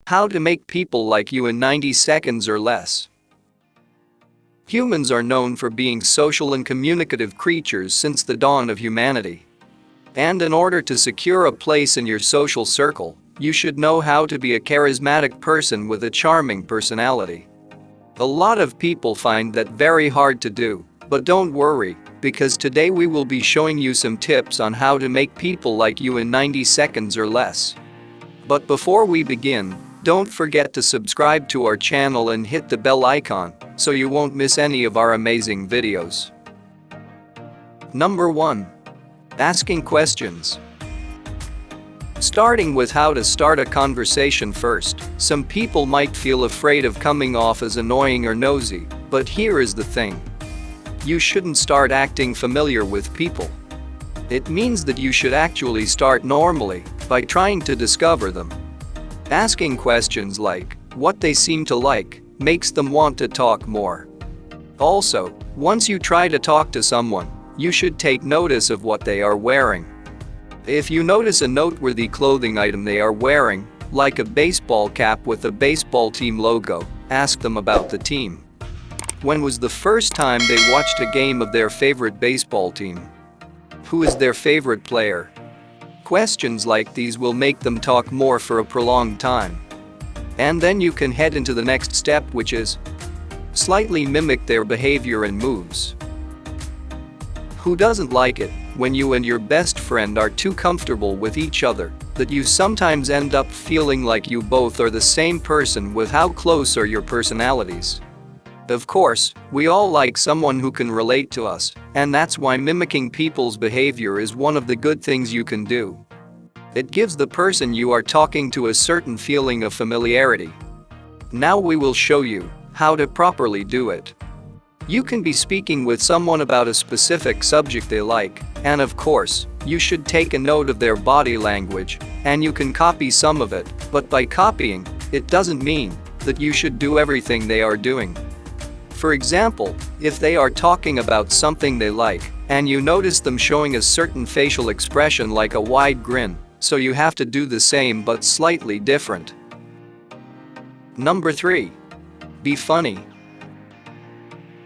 How to make people like you in 90 seconds or less. Humans are known for being social and communicative creatures since the dawn of humanity. And in order to secure a place in your social circle, you should know how to be a charismatic person with a charming personality. A lot of people find that very hard to do, but don't worry, because today we will be showing you some tips on how to make people like you in 90 seconds or less. But before we begin, don't forget to subscribe to our channel and hit the bell icon so you won't miss any of our amazing videos. Number 1. Asking questions. Starting with how to start a conversation first, some people might feel afraid of coming off as annoying or nosy, but here is the thing. You shouldn't start acting familiar with people. It means that you should actually start normally by trying to discover them. Asking questions like what they seem to like makes them want to talk more. Also, once you try to talk to someone, you should take notice of what they are wearing. If you notice a noteworthy clothing item they are wearing, like a baseball cap with a baseball team logo, ask them about the team. When was the first time they watched a game of their favorite baseball team? Who is their favorite player? Questions like these will make them talk more for a prolonged time. And then you can head into the next step, which is slightly mimic their behavior and moves. Who doesn't like it when you and your best friend are too comfortable with each other that you sometimes end up feeling like you both are the same person with how close are your personalities? Of course, we all like someone who can relate to us, and that's why mimicking people's behavior is one of the good things you can do. It gives the person you are talking to a certain feeling of familiarity. Now we will show you how to properly do it. You can be speaking with someone about a specific subject they like, and of course, you should take a note of their body language, and you can copy some of it, but by copying, it doesn't mean that you should do everything they are doing. For example, if they are talking about something they like, and you notice them showing a certain facial expression like a wide grin, so you have to do the same but slightly different. Number 3. Be funny.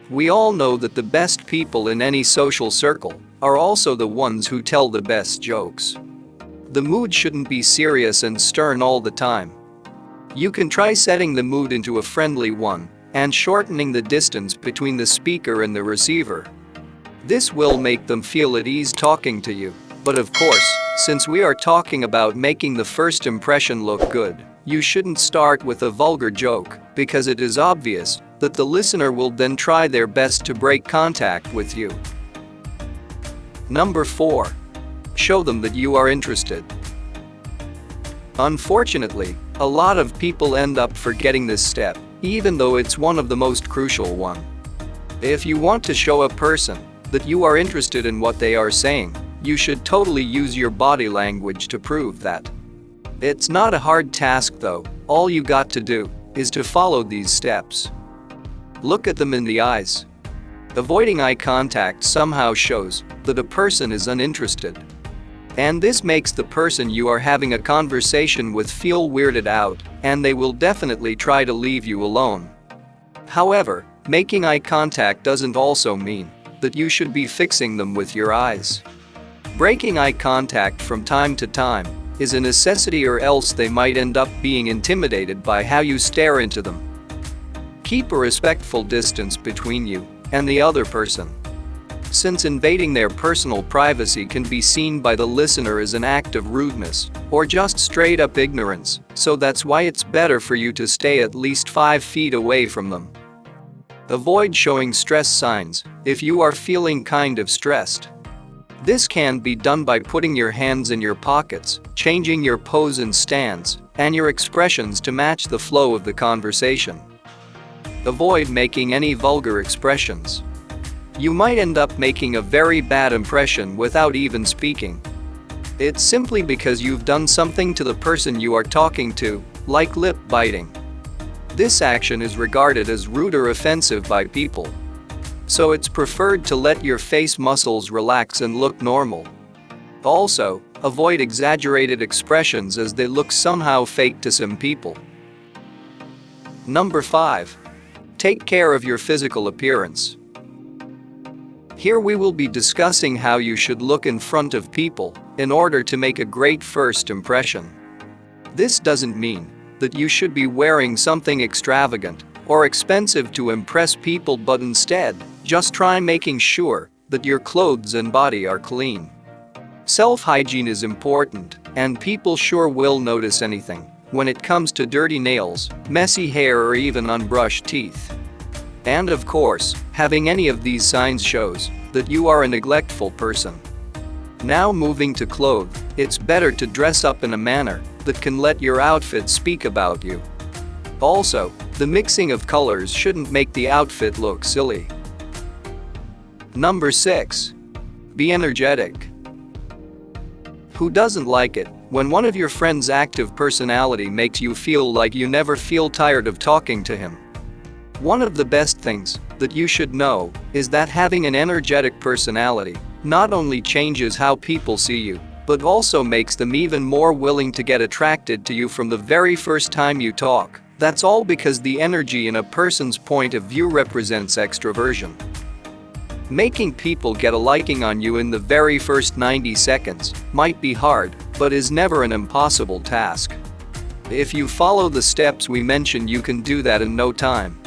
We all know that the best people in any social circle are also the ones who tell the best jokes. The mood shouldn't be serious and stern all the time. You can try setting the mood into a friendly one and shortening the distance between the speaker and the receiver. This will make them feel at ease talking to you, but of course, since we are talking about making the first impression look good, you shouldn't start with a vulgar joke because it is obvious that the listener will then try their best to break contact with you. Number 4. Show them that you are interested. Unfortunately, a lot of people end up forgetting this step, even though it's one of the most crucial one. If you want to show a person that you are interested in what they are saying, you should totally use your body language to prove that. It's not a hard task though, all you got to do is to follow these steps. Look at them in the eyes. Avoiding eye contact somehow shows that a person is uninterested. And this makes the person you are having a conversation with feel weirded out, and they will definitely try to leave you alone. However, making eye contact doesn't also mean that you should be fixing them with your eyes. Breaking eye contact from time to time is a necessity, or else they might end up being intimidated by how you stare into them. Keep a respectful distance between you and the other person, since invading their personal privacy can be seen by the listener as an act of rudeness or just straight up ignorance, so that's why it's better for you to stay at least 5 feet away from them. Avoid showing stress signs if you are feeling kind of stressed. This can be done by putting your hands in your pockets, changing your pose and stance, and your expressions to match the flow of the conversation. Avoid making any vulgar expressions. You might end up making a very bad impression without even speaking. It's simply because you've done something to the person you are talking to, like lip biting. This action is regarded as rude or offensive by people. So it's preferred to let your face muscles relax and look normal. Also, avoid exaggerated expressions as they look somehow fake to some people. Number 5. Take care of your physical appearance. Here we will be discussing how you should look in front of people in order to make a great first impression. This doesn't mean that you should be wearing something extravagant or expensive to impress people, but instead, just try making sure that your clothes and body are clean. Self-hygiene is important, and people sure will notice anything when it comes to dirty nails, messy hair, or even unbrushed teeth. And of course, having any of these signs shows that you are a neglectful person. Now moving to clothes, it's better to dress up in a manner that can let your outfit speak about you. Also, the mixing of colors shouldn't make the outfit look silly. Number 6. Be energetic. Who doesn't like it when one of your friends' active personality makes you feel like you never feel tired of talking to him? One of the best things that you should know is that having an energetic personality not only changes how people see you, but also makes them even more willing to get attracted to you from the very first time you talk. That's all because the energy in a person's point of view represents extroversion. Making people get a liking on you in the very first 90 seconds might be hard, but is never an impossible task. If you follow the steps we mentioned, you can do that in no time.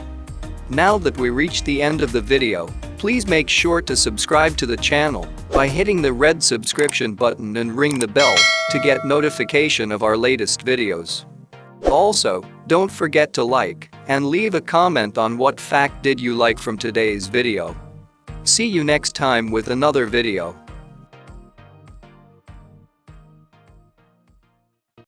Now that we reached the end of the video, please make sure to subscribe to the channel by hitting the red subscription button and ring the bell to get notification of our latest videos. Also, don't forget to like and leave a comment on what fact did you like from today's video. See you next time with another video.